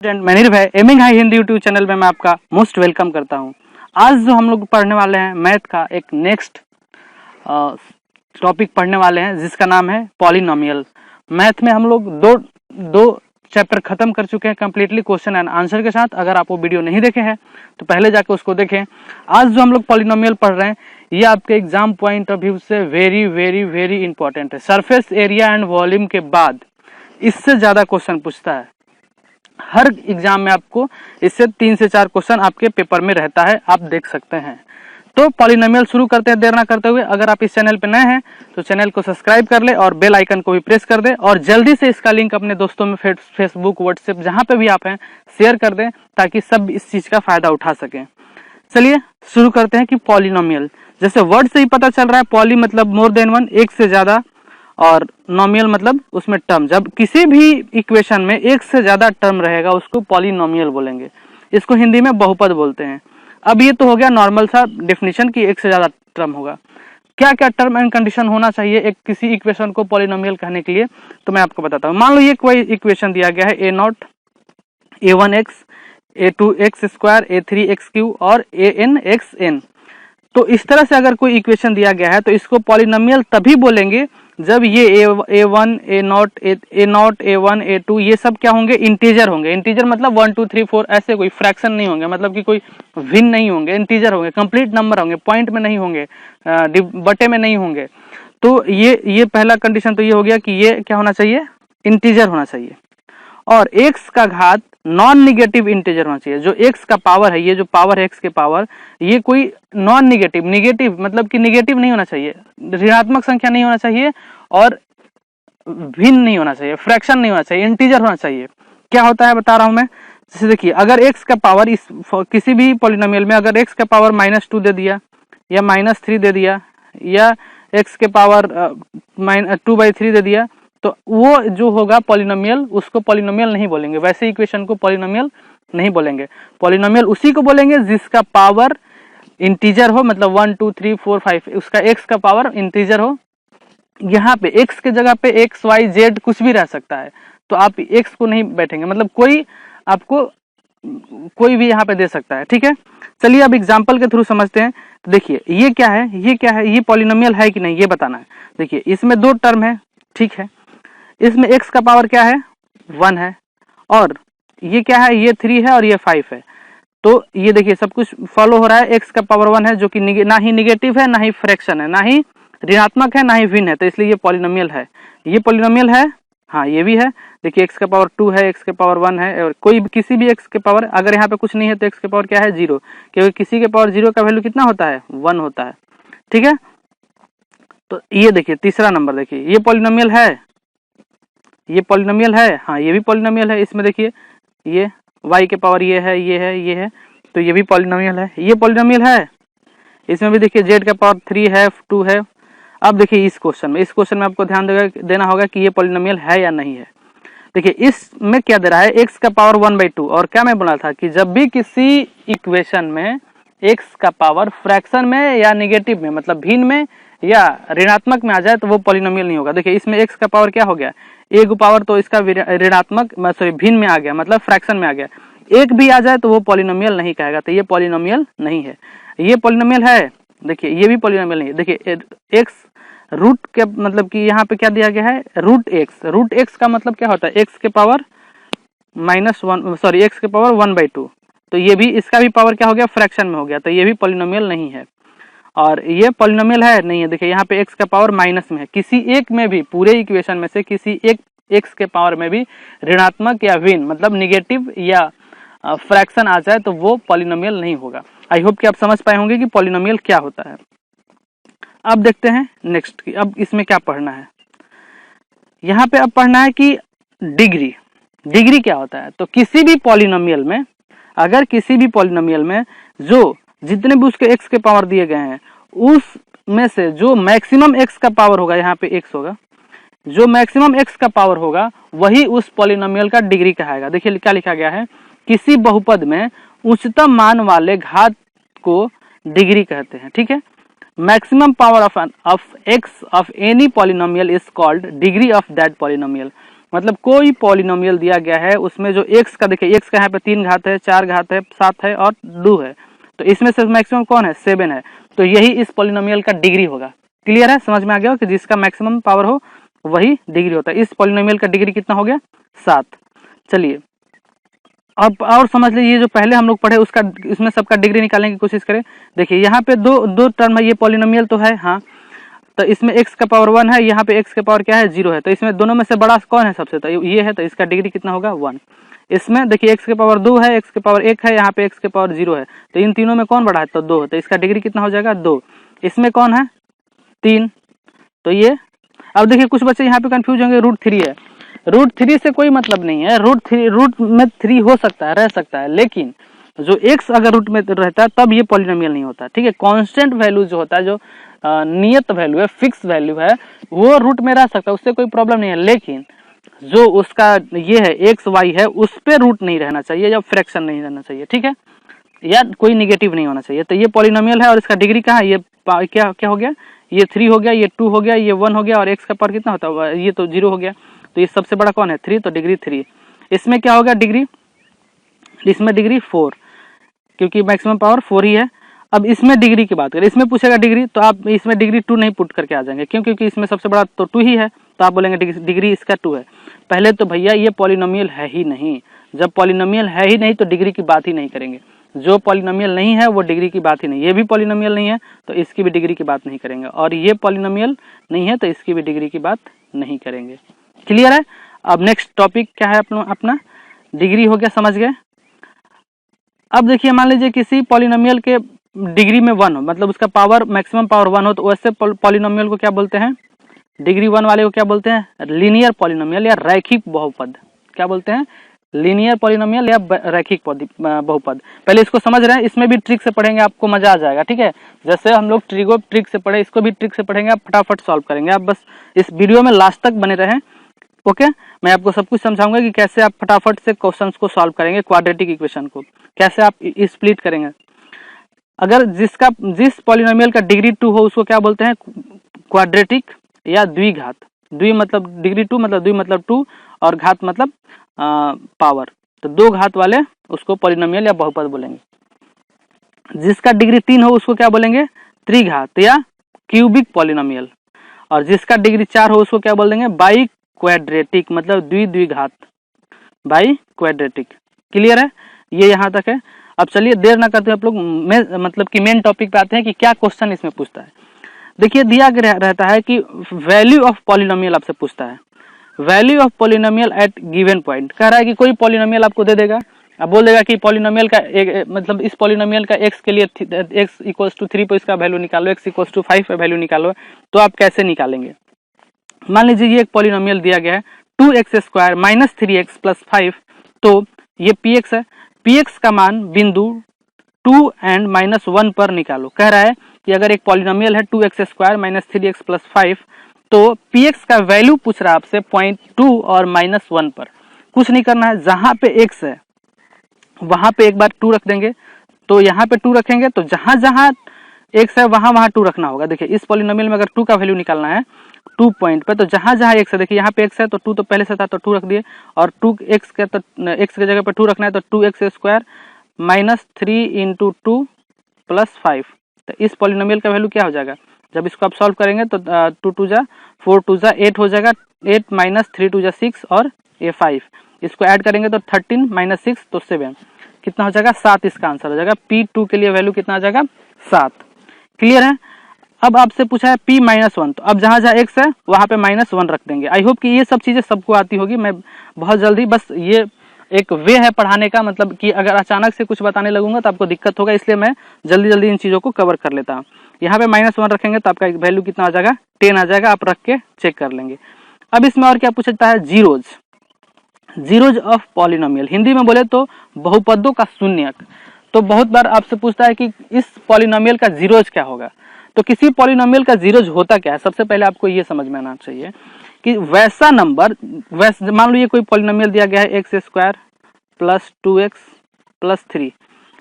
Student मैं निर्भय aiming high Hindi YouTube channel में मैं आपका मोस्ट वेलकम करता हूं। आज जो हम लोग पढ़ने वाले हैं मैथ का एक नेक्स्ट टॉपिक पढ़ने वाले हैं जिसका नाम है पॉलिनोमियल। मैथ में हम लोग दो चैप्टर खत्म कर चुके हैं कंप्लीटली क्वेश्चन एंड आंसर के साथ। अगर आप वो वीडियो नहीं देखे हैं तो पहले जाके उसको देखें। आज जो हम लोग पॉलिनोमियल पढ़ रहे हैं ये आपके एग्जाम पॉइंट ऑफ व्यू से वेरी वेरी वेरी इंपॉर्टेंट है। सरफेस एरिया एंड वॉल्यूम के बाद इससे ज्यादा क्वेश्चन पूछता है हर एग्जाम में। आपको इससे 3 से 4 क्वेश्चन आपके पेपर में रहता है, आप देख सकते हैं। तो पॉलिनोमियल शुरू करते हैं देर ना करते हुए। अगर आप इस चैनल पे नए हैं तो चैनल को सब्सक्राइब कर ले और बेल आइकन को भी प्रेस कर दे और जल्दी से इसका लिंक अपने दोस्तों में फेसबुक व्हाट्सएप जहां पे भी आप हैं शेयर कर दें ताकि सब इस चीज का फायदा उठा सकें। चलिए शुरू करते हैं कि पॉलिनोमियल, जैसे वर्ड से ही पता चल रहा है पॉली मतलब मोर देन वन, एक से ज्यादा, और नोमियल मतलब उसमें टर्म। जब किसी भी इक्वेशन में एक से ज्यादा टर्म रहेगा उसको पॉलिनोमियल बोलेंगे। इसको हिंदी में बहुपद बोलते हैं। अब ये तो हो गया नॉर्मल सा डेफिनेशन कि एक से ज्यादा टर्म होगा। क्या क्या टर्म एंड कंडीशन होना चाहिए एक किसी इक्वेशन को पॉलिनोमियल कहने के लिए, तो मैं आपको बताता हूँ। मान लो ये कोई इक्वेशन दिया गया है a0 a1x a2x square a3x cube और anxn। तो इस तरह से अगर कोई इक्वेशन दिया गया है तो इसको पॉलिनोमियल तभी बोलेंगे जब ये a1 a0 a1 a2 ये सब क्या होंगे, इंटीजर होंगे। इंटीजर मतलब 1 2 3 4 ऐसे कोई फ्रैक्शन नहीं होंगे, मतलब कि कोई भिन्न नहीं होंगे, इंटीजर होंगे, कंप्लीट नंबर होंगे, पॉइंट में नहीं होंगे, बटे में नहीं होंगे। तो ये पहला कंडीशन तो ये हो गया कि ये क्या होना चाहिए, इंटीजर होना चाहिए। और x का घात नॉन निगेटिव इंटीजर होना चाहिए। जो x का पावर है, ये जो पावर है x के पावर, ये कोई नॉन निगेटिव, निगेटिव मतलब कि निगेटिव नहीं होना चाहिए, ऋणात्मक संख्या नहीं होना चाहिए और भिन्न नहीं होना चाहिए, फ्रैक्शन नहीं होना चाहिए, इंटीजर होना चाहिए। क्या होता है बता रहा हूं मैं। जैसे देखिए अगर x का पावर इस किसी भी पॉलिनोमियल में अगर x का पावर -2 दे दिया या -3 दे दिया या x के पावर 2/3 दे दिया तो वो जो होगा पॉलिनोमियल, उसको पॉलिनोमियल नहीं बोलेंगे। वैसे इक्वेशन को पॉलिनोमियल नहीं बोलेंगे। पॉलिनोमियल उसी को बोलेंगे जिसका पावर इंटीजर हो, मतलब 1 2 3 4 5 उसका x का पावर इंटीजर हो। यहाँ पे x के जगह पे x y z कुछ भी रह सकता है, तो आप x को नहीं बैठेंगे, मतलब कोई आपको कोई भी यहाँ पे दे सकता है। ठीक है, चलिए अब एग्जाम्पल के थ्रू समझते हैं। तो देखिए ये क्या है, ये क्या है, ये पॉलिनोमियल है कि नहीं ये बताना है। देखिए इसमें 2 टर्म है, ठीक है, इसमें x का पावर क्या है 1 है और ये क्या है, ये 3 है और ये 5 है। तो ये देखिए सब कुछ फॉलो हो रहा है। x का पावर 1 है जो कि ना ही निगेटिव है, ना ही फ्रैक्शन है, ना ही ऋणात्मक है, ना ही भिन्न है, तो इसलिए ये पॉलिनोमियल है। ये पॉलिनोमियल है, हाँ ये भी है। देखिए x का पावर 2 है, x के पावर 1 है और कोई किसी भी x के पावर, अगर यहाँ पे कुछ नहीं है तो x के पावर क्या है 0, क्योंकि किसी के पावर 0 का वैल्यू कितना होता है 1 होता है। ठीक है, तो ये देखिए तीसरा नंबर, देखिए ये पॉलिनोमियल है, ये पॉलिनोमियल है, हाँ ये भी पॉलिनोमियल है। इसमें देखिए ये y के पावर ये है, ये है, ये है, तो ये भी पॉलिनोमियल है। ये पॉलिनोमियल है, इसमें भी देखिए z का पावर 3 है, 2 है। अब देखिए इस क्वेश्चन में आपको ध्यान देना होगा कि ये पॉलिनोमियल है या नहीं है। देखिए इसमें क्या दे रहा है, x का पावर 1/2। और क्या मैं बोला था कि जब भी किसी इक्वेशन में x का पावर फ्रैक्शन में या निगेटिव में मतलब भिन्न में या ऋणात्मक में आ जाए तो वो पॉलिनोमियल नहीं होगा। देखिए इसमें x का पावर क्या हो गया, एक पावर, तो इसका ऋणात्मक सॉरी भिन्न में आ गया, मतलब फ्रैक्शन में आ गया। एक भी आ जाए तो वो पॉलिनोमियल नहीं कहेगा, तो ये पॉलिनोमियल नहीं है। ये पॉलिनोमियल है, देखिए ये भी पॉलिनोमियल नहीं है। देखिए x रूट के मतलब कि यहाँ पे क्या दिया गया है रूट x का मतलब क्या होता है x के पावर -1 सॉरी x के पावर 1/2। तो ये भी, इसका भी पावर क्या हो गया फ्रैक्शन में हो गया, तो ये भी पॉलिनोमियल नहीं है। और ये पॉलिनोमियल है नहीं है। देखिए यहाँ पे x का पावर माइनस में है, किसी एक में भी पूरे इक्वेशन में से किसी एक x के पावर में भी ऋणात्मक या भिन्न मतलब निगेटिव या फ्रैक्शन आ जाए तो वो पॉलिनोमियल नहीं होगा। आई होप कि आप समझ पाए होंगे कि पॉलिनोमियल क्या होता है। अब देखते हैं नेक्स्ट की, अब इसमें क्या पढ़ना है। यहाँ पे अब पढ़ना है कि डिग्री क्या होता है। तो किसी भी पॉलिनोमियल में, अगर किसी भी पॉलिनोमियल में जो जितने भी उसके x के पावर दिए गए हैं उसमें से जो मैक्सिमम x का पावर होगा, यहाँ पे x होगा, जो मैक्सिमम x का पावर होगा वही उस पॉलिनोमियल का डिग्री कहाएगा। देखिए क्या लिखा गया है, किसी बहुपद में उच्चतम मान वाले घात को डिग्री कहते हैं। ठीक है, maximum power of x of any polynomial is called degree of that polynomial। मतलब कोई पॉलिनोमियल दिया गया है उसमें जो x का, देखिए x का यहाँ पे 3 घात है, 4 घात है, 7 है और 2 है, तो इसमें से मैक्सिमम कौन है, 7 है, तो यही इस पॉलिनोमियल का डिग्री होगा। क्लियर है, समझ में आ गया कि जिसका मैक्सिमम पावर हो वही डिग्री होता है। इस पॉलिनोमियल का डिग्री कितना हो गया, 7। चलिए अब और समझ लीजिए, ये जो पहले हम लोग पढ़े उसका, इसमें सबका डिग्री निकालने की कोशिश करें। देखिए यहाँ पे दो टर्म है, ये पॉलिनोमियल तो है हाँ, तो इसमें x का पावर 1 है, यहाँ पे x का पावर क्या है, 0 है, तो इसमें दोनों में से बड़ा कौन है सबसे, तो ये है, तो इसका डिग्री कितना होगा, 1। इसमें देखिए x के पावर 2 है, x के पावर 1 है, यहाँ पे x के पावर 0 है, तो इन तीनों में कौन बड़ा है, तो 2 है, तो इसका डिग्री कितना हो जाएगा, 2। इसमें कौन है, 3, तो ये। अब देखिए कुछ बच्चे यहाँ पे कंफ्यूज होंगे, √3 है, √3 से कोई मतलब नहीं है, रूट में 3 हो सकता है, रह सकता है, लेकिन जो x अगर रूट में रहता है तब ये पॉलिनोमियल नहीं होता। ठीक है, कांस्टेंट वैल्यू जो होता है, जो नियत वैल्यू है, फिक्स वैल्यू है, वो रूट में रह सकता है, उससे कोई प्रॉब्लम नहीं है, लेकिन जो उसका ये है x y है उस पे रूट नहीं रहना चाहिए या फ्रैक्शन नहीं रहना चाहिए। ठीक है, या कोई निगेटिव नहीं होना चाहिए। तो ये पॉलिनोमियल है और इसका डिग्री कहाँ है, ये क्या क्या हो गया, ये 3 हो गया, ये 2 हो गया, ये 1 हो गया, और x का पावर कितना होता है, ये तो 0 हो गया, तो ये सबसे बड़ा कौन है, 3, तो डिग्री 3। इसमें क्या होगा डिग्री, इसमें डिग्री 4, क्योंकि मैक्सिमम पावर 4 ही है। अब इसमें डिग्री की बात करें, इसमें पूछेगा डिग्री, तो आप इसमें डिग्री 2 नहीं पुट करके आ जाएंगे, क्यों, क्योंकि इसमें सबसे बड़ा तो 2 ही है, तो आप बोलेंगे डिग्री इसका 2 है। पहले तो भैया ये पॉलिनोमियल है ही नहीं, जब पॉलिनोमियल है ही नहीं तो डिग्री की बात ही नहीं करेंगे। जो पॉलिनोमियल नहीं है वो डिग्री की बात ही नहीं, ये भी पॉलिनोमियल नहीं है तो इसकी भी डिग्री की बात नहीं करेंगे, और ये पॉलिनोमियल नहीं है तो इसकी भी डिग्री की बात नहीं करेंगे। क्लियर है। अब नेक्स्ट टॉपिक क्या है अपना डिग्री हो गया, समझ गए। अब देखिए मान लीजिए किसी पॉलिनोमियल के डिग्री में 1 हो, मतलब उसका पावर मैक्सिमम पावर 1 हो, तो वैसे पॉलिनोमियल को क्या बोलते हैं, डिग्री 1 वाले को क्या बोलते हैं, लीनियर पॉलिनोमियल या रैखिक बहुपद। क्या बोलते हैं, लीनियर पॉलिनोमियल या रैखिक बहुपद। पहले इसको समझ रहे हैं, इसमें भी ट्रिक से पढ़ेंगे, आपको मजा आ जाएगा। ठीक है, जैसे हम लोग ट्रिक से पढ़े, इसको भी ट्रिक से पढ़ेंगे, आप फटाफट सॉल्व करेंगे। आप बस इस वीडियो में लास्ट तक बने रहें। ओके, मैं आपको सब कुछ समझाऊंगा कि कैसे आप फटाफट से क्वेश्चंस को सॉल्व करेंगे, क्वाड्रेटिक इक्वेशन को कैसे आप स्प्लिट करेंगे। अगर जिस पॉलिनोमियल का डिग्री 2 हो उसको क्या बोलते हैं, क्वाड्रेटिक या द्विघात। द्वि मतलब डिग्री 2 मतलब द्वि मतलब 2 और घात मतलब पावर, तो 2 घात वाले उसको पॉलिनोमियल या बहुपद बोलेंगे। जिसका डिग्री 3 हो उसको क्या बोलेंगे, त्रिघात या क्यूबिक पॉलिनोमियल, और जिसका डिग्री 4 हो उसको क्या बोल देंगे, बाई क्वाड्रेटिक मतलब द्विघात, बाई क्वाड्रेटिक। क्लियर है, ये यहाँ तक है। अब चलिए देर ना करते आप लोग मतलब कि मेन टॉपिक पे आते हैं कि क्या क्वेश्चन इसमें पूछता है। देखिए दिया रहता है कि वैल्यू ऑफ पॉलिनोमियल आपसे पूछता है, value of polynomial at given point. कह रहा है कि कोई पॉलिनोमियल आपको दे देगा, अब बोल देगा कि पॉलिनोमियल का मतलब इस पॉलिनोमियल का x के लिए x = 3 पर इसका वैल्यू निकालो, x = 5 पर वैल्यू निकालो, तो आप कैसे निकालेंगे। मान लीजिए ये एक पॉलिनोमियल दिया गया है 2x² - 3x + 5, तो ये px है, px का मान बिंदु 2 और -1 पर निकालो। कह रहा है कि अगर एक पॉलिनोमियल है 2x² - 3x + 5, तो px का वैल्यू पूछ रहा है आपसे 0.2 और -1 पर। कुछ नहीं करना है, जहां पे x है वहां पे एक बार 2 रख देंगे, तो यहाँ पे 2 रखेंगे, तो जहां जहां x है वहां 2 रखना होगा। देखिए इस पॉलिनोमियल में अगर 2 का वैल्यू निकालना है 2 पॉइंट पे, तो जहां जहां x है, देखिए यहाँ पे x है तो 2 तो पहले से था तो 2 रख दिए, और 2x के तो x के जगह पे 2 रखना है, तो 2x² - 3 × 2 + 5। तो इस पॉलिनोमियल का वैल्यू क्या हो जाएगा, जब इसको आप सॉल्व करेंगे तो 2 2 जा 4 2 जा 8 हो जाएगा, 8 - 3 2 जा 6 और ये 5, इसको ऐड करेंगे तो 13 - 6 तो 7, कितना हो जाएगा 7, इसका आंसर हो जाएगा। P2 के लिए वैल्यू कितना आ जाएगा 7। क्लियर है। अब आपसे पूछा है P-1, तो अब जहां जहां x है वहां पे -1 रख देंगे। आई होप कि ये सब चीजें सबको आती होगी, मैं बहुत जल्दी, बस ये एक वे है पढ़ाने का, मतलब कि अगर अचानक से कुछ बताने लगूंगा तो आपको दिक्कत होगा, इसलिए मैं जल्दी जल्दी इन चीजों को कवर कर लेता हूँ। यहाँ पे -1 रखेंगे तो आपका वैल्यू कितना आ जाएगा 10 आ जाएगा, आप रख के चेक कर लेंगे। अब इसमें और क्या पूछता है, जीरोज ऑफ पॉलिनोमियल, हिंदी में बोले तो बहुपदों का शून्यक। तो बहुत बार आपसे पूछता है कि इस पॉलिनोमियल का जीरोज क्या होगा। तो किसी पॉलिनोमियल का जीरोज होता क्या है, सबसे पहले आपको ये समझ में आना चाहिए कि वैसा नंबर, मान लो ये कोई पॉलिनोमियल दिया गया है x² + 2x + 3,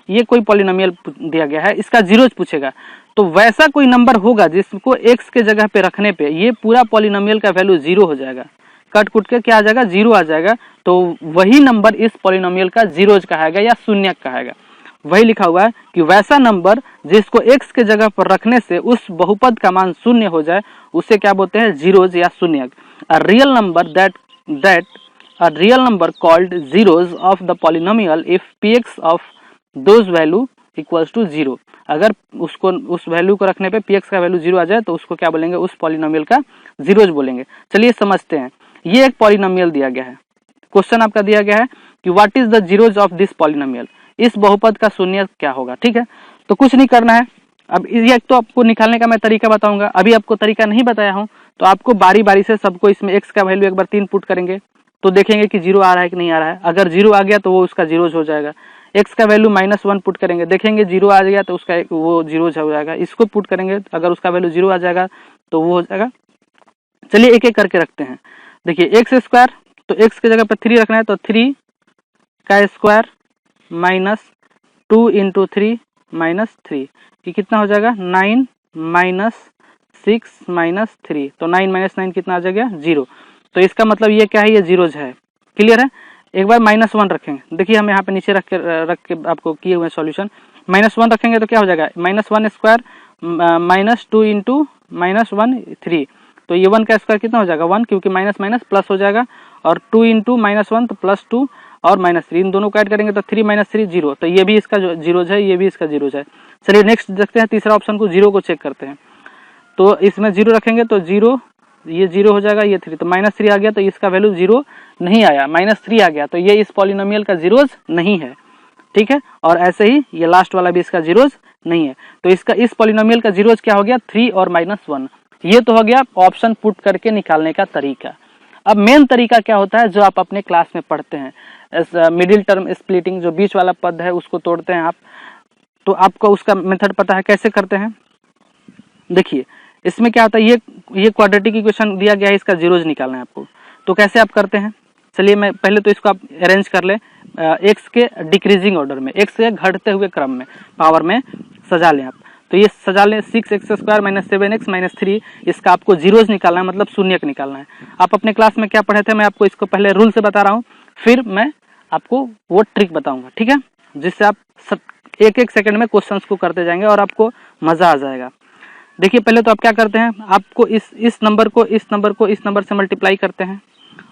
ये कोई पॉलिनोमियल दिया गया है, इसका जीरोज पूछेगा, तो वैसा कोई नंबर होगा जिसको x के जगह पे रखने पे ये पूरा पॉलिनोमियल का वैल्यू 0 हो जाएगा। कट कुट के क्या आ जाएगा, जीरो आ जाएगा। तो वही नंबर इस पॉलिनोमियल का जीरोज कहाएगा या शून्यक कहाएगा। वही लिखा हुआ है कि वैसा नंबर जिसको x के जगह पर रखने से उस बहुपद का मान शून्य हो जाए उसे क्या बोलते हैं, जीरोज या शून्यक। A real number called zeros of the polynomial if px of those value equals to zero. अगर उसको उस वैल्यू को रखने पे px का वैल्यू जीरो आ जाए तो उसको क्या बोलेंगे, उस पॉलिनोमियल का जीरोज बोलेंगे। चलिए समझते हैं। ये एक पॉलिनोमियल दिया गया है, क्वेश्चन आपका दिया गया है कि what is the zeros of this polynomial, इस बहुपद का शून्य क्या होगा। ठीक है, तो कुछ नहीं करना है। अब ये तो आपको निकालने का मैं तरीका बताऊंगा, अभी आपको तरीका नहीं बताया हूं, तो आपको बारी बारी से सबको इसमें x का वैल्यू एक बार 3 पुट करेंगे तो देखेंगे कि जीरो आ रहा है कि नहीं आ रहा है। अगर जीरो आ गया तो वो उसका जीरोज हो जाएगा। x का वैल्यू -1 पुट करेंगे, देखेंगे जीरो आ गया तो उसका वो जीरोज हो जाएगा। इसको पुट करेंगे, अगर उसका वैल्यू जीरो आ जाएगा तो वो हो जाएगा। चलिए एक एक करके रखते हैं। देखिए एक्स स्क्वायर, तो x की जगह पर 3 रखना है तो 3 का स्क्वायर -2 इंटू 3 -3, ये कितना हो जाएगा 9 -6 -3, तो 9 - 9 कितना आ जाएगा 0। तो इसका मतलब ये क्या है, ये जीरोज है। क्लियर है। एक बार -1 रखेंगे, देखिए हम यहाँ पे नीचे रख के आपको किए हुए सॉल्यूशन। -1 रखेंगे तो क्या हो जाएगा, -1 स्क्वायर -2 इंटू -1 3, तो ये 1 का स्क्वायर कितना हो जाएगा 1, क्योंकि माइनस माइनस प्लस हो जाएगा, और 2 इंटू -1 तो +2 और -3, इन दोनों को ऐड करेंगे तो 3 - 3 0, तो ये भी इसका जीरोज है, ये भी इसका जीरोज है। चलिए नेक्स्ट देखते हैं, तीसरा ऑप्शन को, जीरो को चेक करते हैं। तो इसमें जीरो रखेंगे तो जीरो, ये जीरो हो जाएगा, ये 3, तो -3 आ गया, तो इसका वैल्यू जीरो नहीं आया, -3 आ गया, तो ये इस पॉलिनोमियल का जीरोज नहीं है। ठीक है, और ऐसे ही ये लास्ट वाला भी इसका जीरोज नहीं है। तो इसका इस पॉलिनोमियल का जीरोज क्या हो गया 3 और -1। ये तो हो गया ऑप्शन पुट करके निकालने का तरीका। अब मेन तरीका क्या होता है जो आप अपने क्लास में पढ़ते हैं, मिडिल टर्म स्प्लिटिंग, जो बीच वाला पद है उसको तोड़ते हैं आप, तो आपको उसका मेथड पता है कैसे करते हैं। देखिए इसमें क्या होता है, ये क्वाड्रेटिक इक्वेशन दिया गया है, इसका जीरोज निकालना है आपको, तो कैसे आप करते हैं। चलिए मैं पहले तो इसको आप अरेंज कर ले एक्स के डिक्रीजिंग ऑर्डर में, एक्स के घटते हुए क्रम में पावर में सजा लें आप। तो ये सजा लें 6x² - 7x - 3, इसका आपको जीरोज निकालना है, मतलब शून्यक निकालना है। आप अपने क्लास में क्या पढ़े थे, मैं आपको इसको पहले रूल से बता रहा हूँ, फिर मैं आपको वो ट्रिक बताऊंगा। ठीक है, जिससे आप एक एक सेकंड में क्वेश्चंस को करते जाएंगे और आपको मजा आ जाएगा। देखिए पहले तो आप क्या करते हैं, आपको इस नंबर को इस नंबर से मल्टीप्लाई करते हैं,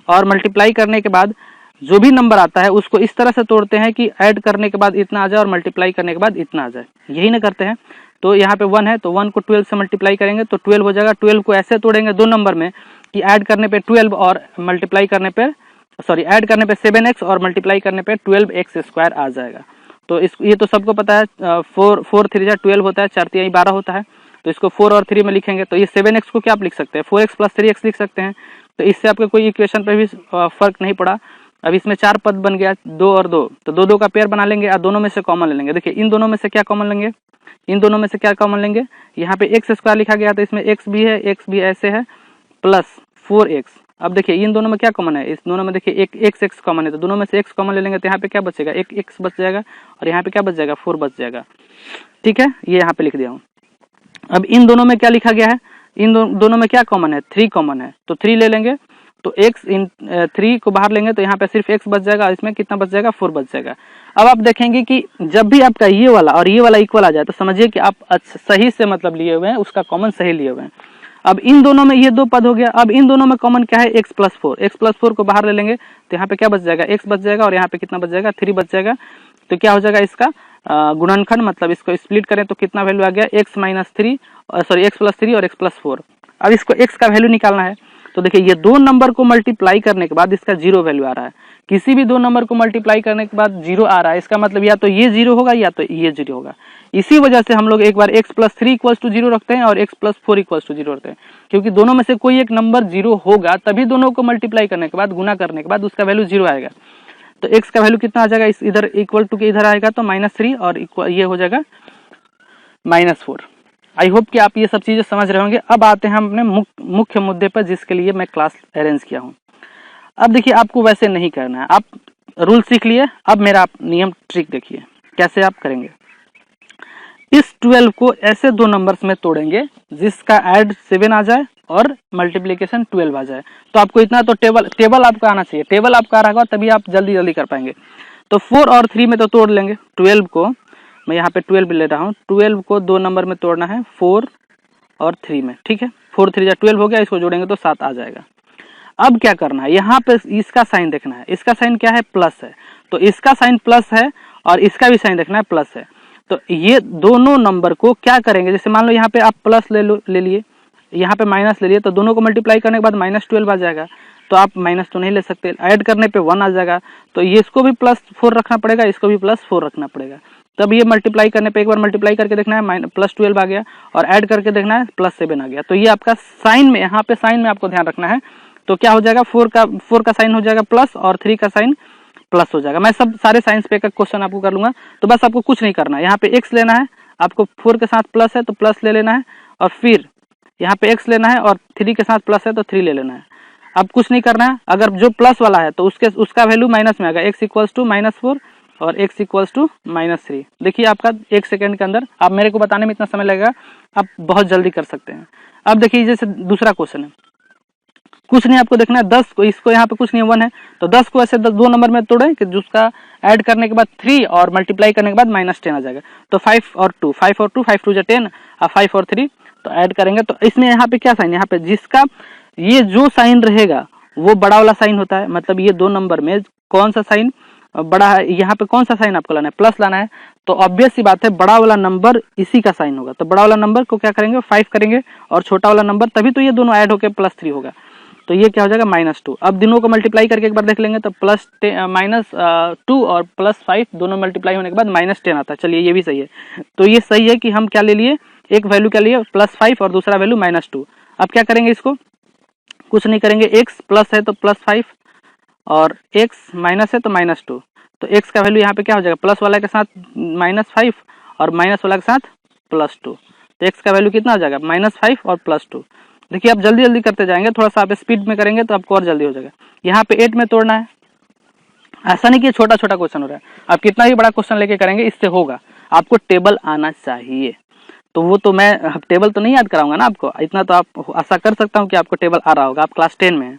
और मल्टीप्लाई करने के बाद जो भी नंबर आता है उसको इस तरह से तोड़ते हैं कि ऐड करने के बाद इतना आ जाए और मल्टीप्लाई करने के बाद इतना आ जाए, यही ना करते हैं। तो यहाँ पे 1 है तो 1 को 12 से मल्टीप्लाई करेंगे तो 12 हो जाएगा। 12 को ऐसे तोड़ेंगे दो नंबर में कि ऐड करने पे 12 और मल्टीप्लाई करने पे ऐड करने पे 7x और मल्टीप्लाई करने पे 12x² आ जाएगा। तो ये तो सबको पता है, 4 3 12 होता है, 4 3 12 होता है, तो इसको 4 और 3 में लिखेंगे तो ये 7x को क्या आप लिख सकते हैं 4x + 3x लिख सकते हैं। तो इससे आपके कोई इक्वेशन पे भी फर्क नहीं पड़ा। अब इसमें 4 पद बन गया, 2 और 2, तो 2 2 का पेयर बना लेंगे और दोनों में से कॉमन ले लेंगे। देखिए इन दोनों में से क्या कॉमन लेंगे, इन दोनों में से क्या कॉमन लेंगे, यहाँ पे x² लिखा गया तो इसमें x भी है, x भी ऐसे है, प्लस 4x। अब देखिए इन दोनों में क्या कॉमन है, इस दोनों में देखिए एक x कॉमन है, तो दोनों में से x कॉमन ले लेंगे तो यहाँ पे क्या बचेगा, एक x बच जाएगा और यहाँ पे क्या बच जाएगा 4 बच जाएगा। ठीक है, ये यहाँ पे लिख दिया हूँ। अब इन दोनों में क्या लिखा गया है, इन दोनों में क्या कॉमन है, 3 कॉमन है, तो 3 ले लेंगे, तो x इन 3 को बाहर लेंगे तो यहाँ पे सिर्फ x बच जाएगा, इसमें कितना बच जाएगा 4 बच जाएगा। अब आप देखेंगे कि जब भी आपका ये वाला और ये वाला इक्वल आ जाए तो समझिए कि आप सही से मतलब लिए हुए हैं, उसका कॉमन सही लिए हुए हैं। अब इन दोनों में ये 2 पद हो गया, अब इन दोनों में कॉमन क्या है x + 4, x + 4 को बाहर ले लेंगे तो यहाँ पे क्या बच जाएगा, x बच जाएगा और यहाँ पे कितना बच जाएगा 3 बच जाएगा। तो क्या हो जाएगा इसका गुणनखंड, मतलब इसको स्प्लिट करें तो कितना वैल्यू आ गया x + 3 और x + 4। अब इसको x का वैल्यू निकालना है, तो देखिए ये 2 नंबर को मल्टीप्लाई करने के बाद इसका 0 वैल्यू आ रहा है। किसी भी 2 नंबर को मल्टीप्लाई करने के बाद 0 आ रहा है, इसका मतलब या तो ये 0 होगा या तो ये 0 होगा। इसी वजह से हम लोग एक बार x + 3 = 0 रखते हैं और x + 4 = 0 रखते हैं, क्योंकि दोनों में से कोई एक नंबर 0 होगा तभी दोनों को मल्टीप्लाई करने के बाद, गुना करने के बाद उसका वैल्यू 0 आएगा। तो x का वैल्यू कितना आ जाएगा, इस इधर इक्वल टू के इधर आएगा तो -3 और ये हो जाएगा -4। आई होप कि आप ये सब चीजें समझ रहे होंगे। अब आते हैं हम अपने मुख्य मुद्दे पर जिसके लिए मैं क्लास अरेंज किया हूँ। अब देखिए आपको वैसे नहीं करना है, आप रूल सीख लिए, अब मेरा नियम ट्रिक देखिए कैसे आप करेंगे। इस 12 को ऐसे दो नंबर्स में तोड़ेंगे जिसका ऐड 7 आ जाए और मल्टीप्लीकेशन 12 आ जाए। तो आपको इतना तो टेबल आपका आना चाहिए, टेबल आपका आ रहा होगा तभी आप जल्दी जल्दी कर पाएंगे। तो 4 और 3 में तो तोड़ लेंगे। 12 को मैं यहाँ पे 12 ले रहा हूँ, 12 को दो नंबर में तोड़ना है 4 और 3 में, ठीक है। 4 3 12 हो गया, इसको जोड़ेंगे तो 7 आ जाएगा। अब क्या करना है, यहाँ पे इसका साइन देखना है, इसका साइन क्या है, प्लस है, तो इसका साइन प्लस है और इसका भी साइन देखना है प्लस है। तो ये दोनों नंबर को क्या करेंगे, जैसे मान लो यहाँ पे आप प्लस ले लिए, यहाँ पे माइनस ले लिए, तो दोनों को मल्टीप्लाई करने के बाद -12 आ जाएगा। तो आप माइनस तो नहीं ले सकते, ऐड करने पे 1 आ जाएगा, तो ये इसको भी +4 रखना पड़ेगा, इसको भी +4 रखना पड़ेगा। तब ये मल्टीप्लाई करने पे एक बार मल्टीप्लाई करके देखना है +12 आ गया, और ऐड करके देखना है +7 आ गया। तो ये आपका साइन में, यहाँ पे साइन में आपको ध्यान रखना है। तो क्या हो जाएगा, 4 का साइन हो जाएगा प्लस और 3 का साइन प्लस हो जाएगा। मैं सब सारे साइंस पे एक क्वेश्चन आपको कर लूंगा, तो बस आपको कुछ नहीं करना है। यहाँ पे x लेना है, आपको 4 के साथ प्लस है तो प्लस ले लेना है, और फिर यहाँ पे x लेना है और 3 के साथ प्लस है तो 3 ले लेना है। अब कुछ नहीं करना है, अगर जो प्लस वाला है तो उसका वैल्यू माइनस में आएगा, x इक्वल्स टू -4 और x इक्वल्स टू -3। देखिए आपका 1 सेकंड के अंदर, आप मेरे को बताने में इतना समय लगेगा, आप बहुत जल्दी कर सकते हैं। अब देखिए जैसे दूसरा क्वेश्चन है, कुछ नहीं आपको देखना है 10 को, इसको यहाँ पे कुछ नहीं 1 है, तो 10 को ऐसे दो नंबर में तोड़े कि जिसका ऐड करने के बाद 3 और मल्टीप्लाई करने के बाद -10 आ जाएगा। तो 5 और 2 5 2 जा 10 और 5 और 3 तो ऐड करेंगे। तो इसमें यहाँ पे क्या साइन, यहाँ पे जिसका ये जो साइन रहेगा वो बड़ा वाला साइन होता है, मतलब ये दो नंबर में कौन सा साइन बड़ा है, यहाँ पे कौन सा साइन आपको लाना है, प्लस लाना है। तो ऑब्वियस सी बात है बड़ा वाला नंबर इसी का साइन होगा, तो बड़ा वाला नंबर को क्या करेंगे 5 करेंगे और छोटा वाला नंबर, तभी तो ये दोनों ऐड होकर +3 होगा। तो ये क्या हो जाएगा -2। अब दोनों को मल्टीप्लाई करके एक बार देख लेंगे, तो -2 और +5 दोनों मल्टीप्लाई होने के बाद -10 आता है। चलिए ये भी सही है, तो ये सही है कि हम क्या ले लिए, एक वैल्यू क्या लिए +5 और दूसरा वैल्यू -2। अब क्या करेंगे, इसको कुछ नहीं करेंगे, x प्लस है तो +5 और x माइनस है तो -2। तो x का वैल्यू यहाँ पे क्या हो जाएगा, प्लस वाला के साथ -5 और माइनस वाला के साथ +2। तो x का वैल्यू कितना हो जाएगा, -5 और +2। देखिए आप जल्दी जल्दी करते जाएंगे, थोड़ा सा आप स्पीड में करेंगे तो आपको और जल्दी हो जाएगा। यहाँ पे 8 में तोड़ना है, ऐसा नहीं कि छोटा छोटा क्वेश्चन हो रहा है, आप कितना ही बड़ा क्वेश्चन लेके करेंगे इससे होगा। आपको टेबल आना चाहिए, तो वो तो मैं टेबल तो नहीं याद कराऊंगा ना आपको, इतना तो आप आशा कर सकता हूँ कि आपको टेबल आ रहा होगा, आप क्लास 10 में हैं।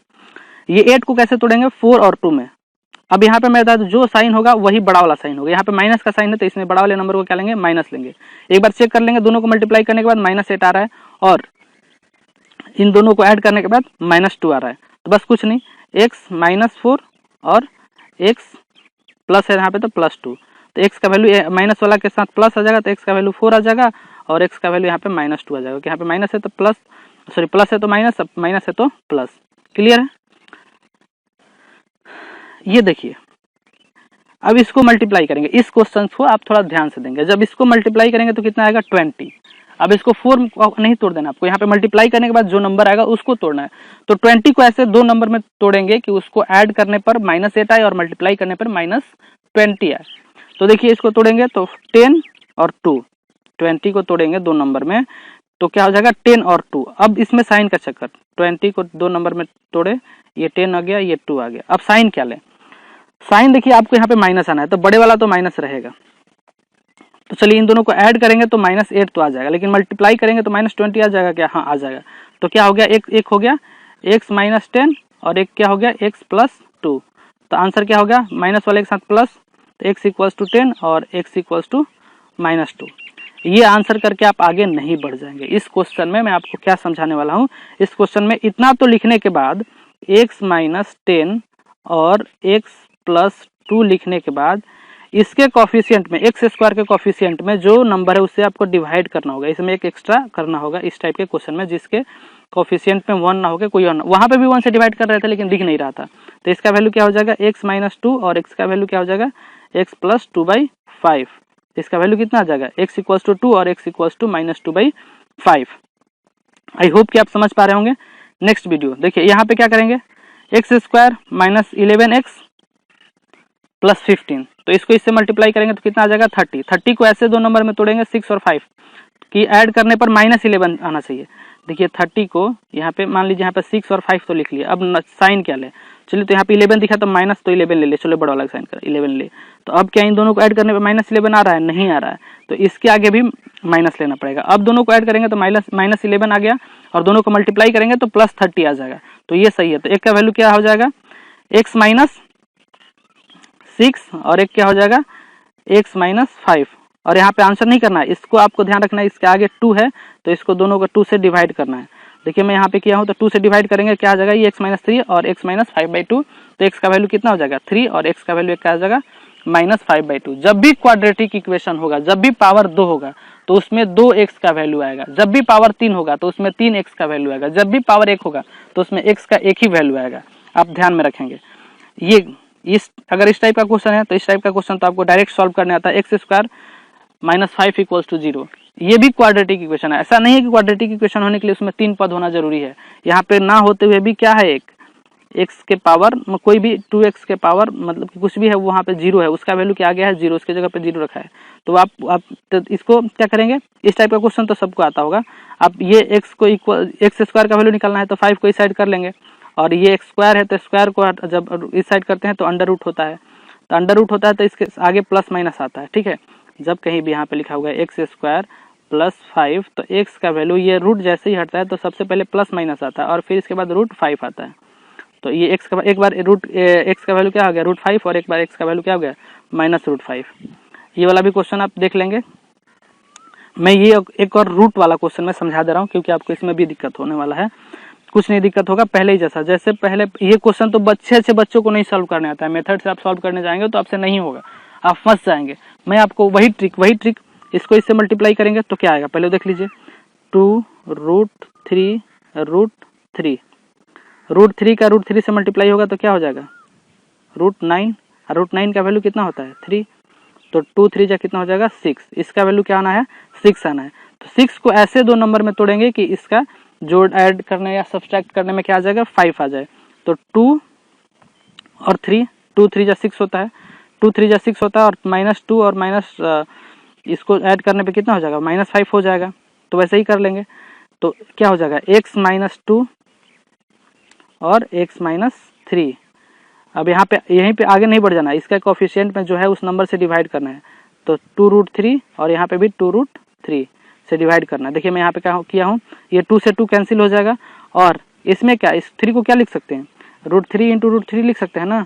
ये 8 को कैसे तोड़ेंगे, 4 और 2 में। अब यहाँ पे मैं बता दूं जो साइन होगा वही बड़ा वाला साइन होगा, यहाँ पे माइनस का साइन है तो इसमें बड़ा वाले नंबर को क्या लेंगे, माइनस लेंगे। एक बार चेक कर लेंगे, दोनों को मल्टीप्लाई करने के बाद -8 आ रहा है और इन दोनों को ऐड करने के बाद -2 आ रहा है। तो बस कुछ नहीं, x -4 और x प्लस है यहाँ पे तो +2। तो x का वैल्यू माइनस वाला के साथ प्लस आ जाएगा, तो x का वैल्यू 4 आ जाएगा और x का वैल्यू यहाँ पे -2 आ जाएगा। यहाँ पे माइनस है तो प्लस, सॉरी प्लस है तो माइनस, माइनस है तो प्लस। क्लियर है, ये देखिए। अब इसको मल्टीप्लाई करेंगे, इस क्वेश्चन को आप थोड़ा ध्यान से देंगे। जब इसको मल्टीप्लाई करेंगे तो कितना आएगा 20। अब इसको 4 नहीं तोड़ देना आपको, यहाँ पे मल्टीप्लाई करने के बाद जो नंबर आएगा उसको तोड़ना है। तो 20 को ऐसे दो नंबर में तोड़ेंगे कि उसको ऐड करने पर -8 आए और मल्टीप्लाई करने पर -20 आए। तो देखिए इसको तोड़ेंगे तो 10 और 2, 20 को तोड़ेंगे दो नंबर में तो क्या हो जाएगा 10 और 2। अब इसमें साइन का चक्कर, 20 को दो नंबर में तोड़े, ये 10 आ गया, ये 2 आ गया। अब साइन क्या लें, साइन देखिए आपको यहाँ पे माइनस आना है तो बड़े वाला तो माइनस रहेगा। तो चलिए इन दोनों को ऐड करेंगे तो -8 तो आ जाएगा, लेकिन मल्टीप्लाई करेंगे तो -20 आ जाएगा क्या, हाँ आ जाएगा। तो क्या हो गया, एक हो गया x -10 और एक क्या हो गया x +2। तो आंसर क्या हो गया, माइनस वाले के साथ प्लस, तो x इक्वल्स टू 10 और x इक्वल्स टू -2। ये आंसर करके आप आगे नहीं बढ़ जाएंगे। इस क्वेश्चन में मैं आपको क्या समझाने वाला हूँ, इस क्वेश्चन में इतना तो लिखने के बाद x -10 और x +2 लिखने के बाद इसके कॉफिशिएंट में, एक्स स्क्वायर के कॉफिशिएंट में जो नंबर है उससे आपको डिवाइड करना होगा, इसमें एक एक्स्ट्रा करना होगा इस टाइप के क्वेश्चन में, जिसके कॉफिशिएंट में 1 ना होगा कोई और, वहां पे भी 1 से डिवाइड कर रहे थे लेकिन दिख नहीं रहा था। तो इसका वैल्यू क्या हो जाएगा x -2 और x का वैल्यू क्या हो जाएगा x +2/5। इसका वैल्यू कितना आ जाएगा, x इक्वल्स टू 2 और x equals to -2/5। I hope कि आप समझ पा रहे होंगे। नेक्स्ट वीडियो देखिए, यहाँ पे क्या करेंगे, x स्क्वायर -11x +15, तो इसको इससे मल्टीप्लाई करेंगे तो कितना आ जाएगा 30। 30 को ऐसे दो नंबर में तोड़ेंगे 6 और 5 की ऐड करने पर -11 आना चाहिए। देखिए 30 को यहाँ पे मान लीजिए, यहाँ पे 6 और 5 तो लिख लिया। अब साइन क्या ले, चलिए तो यहाँ पे 11 दिखा तो माइनस, तो 11 ले ले, चलो बड़ा वाला साइन कर 11 ले। तो अब क्या इन दोनों को ऐड करने पे -11 आ रहा है? नहीं आ रहा है, तो इसके आगे भी माइनस लेना पड़ेगा। अब दोनों को ऐड करेंगे तो -11 आ गया, और दोनों को मल्टीप्लाई करेंगे तो +30 आ जाएगा, तो ये सही है। तो एक का वैल्यू क्या हो जाएगा? x - 6, और एक क्या हो जाएगा? x - 5। और यहाँ पे आंसर नहीं करना है, इसको आपको ध्यान रखना है, इसके आगे 2 है तो इसको दोनों को 2 से डिवाइड करना है। देखिए मैं यहाँ पे किया हूँ, तो 2 से डिवाइड करेंगे क्या आ जाएगा? ये x - 3 और x - 5/2, तो x का वैल्यू कितना हो जाएगा? 3, और x का वैल्यू क्या आ जाएगा? -5/2। जब भी क्वाड्रेटिक इक्वेशन होगा, जब भी पावर 2 होगा तो उसमें 2x का वैल्यू आएगा, जब भी पावर 3 होगा तो उसमें 3x का वैल्यू आएगा, जब भी पावर 1 होगा तो उसमें x का एक ही वैल्यू आएगा। आप ध्यान में रखेंगे। ये अगर इस टाइप का क्वेश्चन है तो इस टाइप का क्वेश्चन तो आपको डायरेक्ट सॉल्व करने आता है। x² - 5 = 0, ये भी क्वाड्रेटिक इक्वेशन है। ऐसा नहीं है कि क्वाड्रेटिक इक्वेशन होने के लिए उसमें 3 पद होना जरूरी है, यहाँ पे ना होते हुए भी क्या है, एक x के पावर कोई भी 2x के पावर मतलब कि कुछ भी है वहाँ पे 0 है, उसका वैल्यू क्या आ गया है? 0, उसके जगह पे 0 रखा है। तो आप तो इसको क्या करेंगे? इस टाइप का क्वेश्चन तो सबको आता होगा। आप ये x को इक्वल x² का वैल्यू निकालना है तो 5 को इस साइड कर लेंगे, और ये x² है तो स्क्वायर को जब इस साइड करते हैं तो अंडर रूट होता है, तो अंडर रूट होता है तो इसके आगे प्लस माइनस आता है। ठीक है, जब कहीं भी यहाँ पे लिखा हुआ है x² + 5 तो x का वैल्यू ये रूट जैसे ही हटता है तो सबसे पहले प्लस माइनस आता है और फिर इसके बाद √5 आता है। तो ये x का एक बार x का वैल्यू क्या हो गया? √5, और एक बार x का वैल्यू क्या हो गया? -√5। ये वाला भी क्वेश्चन आप देख लेंगे। मैं ये एक और रूट वाला क्वेश्चन में समझा दे रहा हूँ क्योंकि आपको इसमें भी दिक्कत होने वाला है। कुछ नहीं दिक्कत होगा, पहले ही जैसे पहले ये क्वेश्चन तो अच्छे बच्चों को नहीं सॉल्व करने आता है। मेथड से आप सॉल्व करने जाएंगे तो आपसे नहीं होगा, आप फंस जाएंगे। मैं आपको वही ट्रिक इसको इससे मल्टीप्लाई करेंगे तो क्या आएगा पहले देख लीजिए। 2√3 √3, √3 का √3 से मल्टीप्लाई होगा तो क्या हो जाएगा? √9, √9 का वैल्यू कितना होता है? 3, तो 2 3 जा कितना हो जाएगा? 6। इसका वैल्यू क्या आना है? 6 आना है। तो 6 को ऐसे दो नंबर में तोड़ेंगे कि इसका जोड़ ऐड करने या सब्सट्रैक्ट करने में क्या आ जाएगा? 5 आ जाए। तो 2 और 3, 2 3 जा 6 होता है, 2 3 जा 6 होता है, और -2 और माइनस इसको ऐड करने पे कितना हो जाएगा? -5 हो जाएगा। तो वैसे ही कर लेंगे तो क्या हो जाएगा? x - 2 और x - 3। अब यहाँ पे यहीं पे आगे नहीं बढ़ जाना है, इसका कोएफिशिएंट में जो है उस नंबर से डिवाइड करना है। तो 2√3 और यहाँ पे भी 2√3 से डिवाइड करना है। देखिए मैं यहाँ पे क्या किया हूँ, ये 2 से 2 कैंसिल हो जाएगा, और इसमें क्या इस 3 को क्या लिख सकते हैं? √3 × √3 लिख सकते हैं ना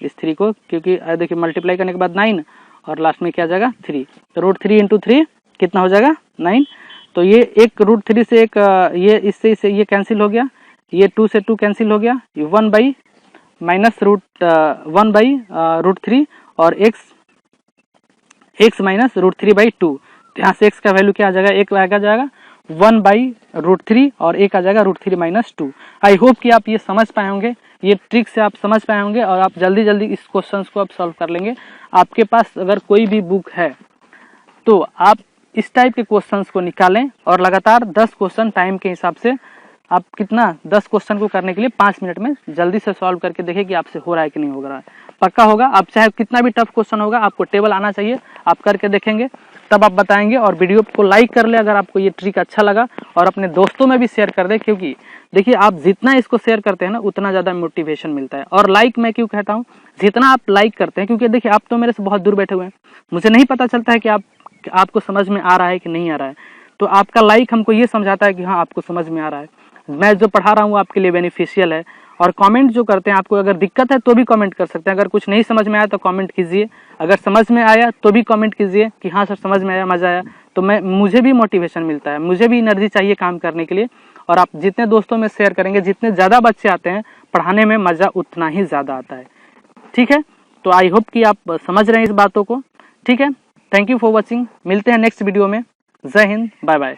इस 3 को, क्योंकि देखिए मल्टीप्लाई करने के बाद 9 और लास्ट में क्या आ जाएगा? 3। तो √3 × 3 कितना हो जाएगा? 9। तो ये एक √3 से एक ये इससे ये कैंसिल हो गया, ये 2 से 2 कैंसिल हो गया, 1/- √3 और x - √3/2। तो यहाँ से x का वैल्यू क्या आ जाएगा? एक आ जाएगा 1/√3 और एक आ जाएगा √3 - 2। आई होप कि आप ये समझ पाए होंगे, ये ट्रिक से आप समझ पाए होंगे और आप जल्दी इस क्वेश्चंस को आप सॉल्व कर लेंगे। आपके पास अगर कोई भी बुक है तो आप इस टाइप के क्वेश्चंस को निकालें और लगातार 10 क्वेश्चन टाइम के हिसाब से आप कितना 10 क्वेश्चन को करने के लिए 5 मिनट में जल्दी से सॉल्व करके देखें कि आपसे हो रहा है कि नहीं हो रहा है। पक्का होगा। आप चाहे कितना भी टफ क्वेश्चन होगा, आपको टेबल आना चाहिए, आप करके देखेंगे तब आप बताएंगे। और वीडियो को लाइक कर ले अगर आपको ये ट्रिक अच्छा लगा, और अपने दोस्तों में भी शेयर कर दे, क्योंकि देखिए आप जितना इसको शेयर करते हैं ना उतना ज़्यादा मोटिवेशन मिलता है। और लाइक मैं क्यों कहता हूँ, जितना आप लाइक करते हैं, क्योंकि देखिए आप तो मेरे से बहुत दूर बैठे हुए हैं, मुझे नहीं पता चलता है कि आपको समझ में आ रहा है कि नहीं आ रहा है। तो आपका लाइक हमको ये समझाता है कि हाँ आपको समझ में आ रहा है, मैं जो पढ़ा रहा हूँ आपके लिए बेनिफिशियल है। और कमेंट जो करते हैं, आपको अगर दिक्कत है तो भी कमेंट कर सकते हैं। अगर कुछ नहीं समझ में आया तो कमेंट कीजिए, अगर समझ में आया तो भी कमेंट कीजिए कि हाँ सर समझ में आया, मज़ा आया। तो मुझे भी मोटिवेशन मिलता है, मुझे भी एनर्जी चाहिए काम करने के लिए। और आप जितने दोस्तों में शेयर करेंगे, जितने ज़्यादा बच्चे आते हैं पढ़ाने में, मज़ा उतना ही ज़्यादा आता है। ठीक है, तो आई होप कि आप समझ रहे हैं इस बातों को। ठीक है, थैंक यू फॉर वॉचिंग। मिलते हैं नेक्स्ट वीडियो में। जय हिंद, बाय बाय।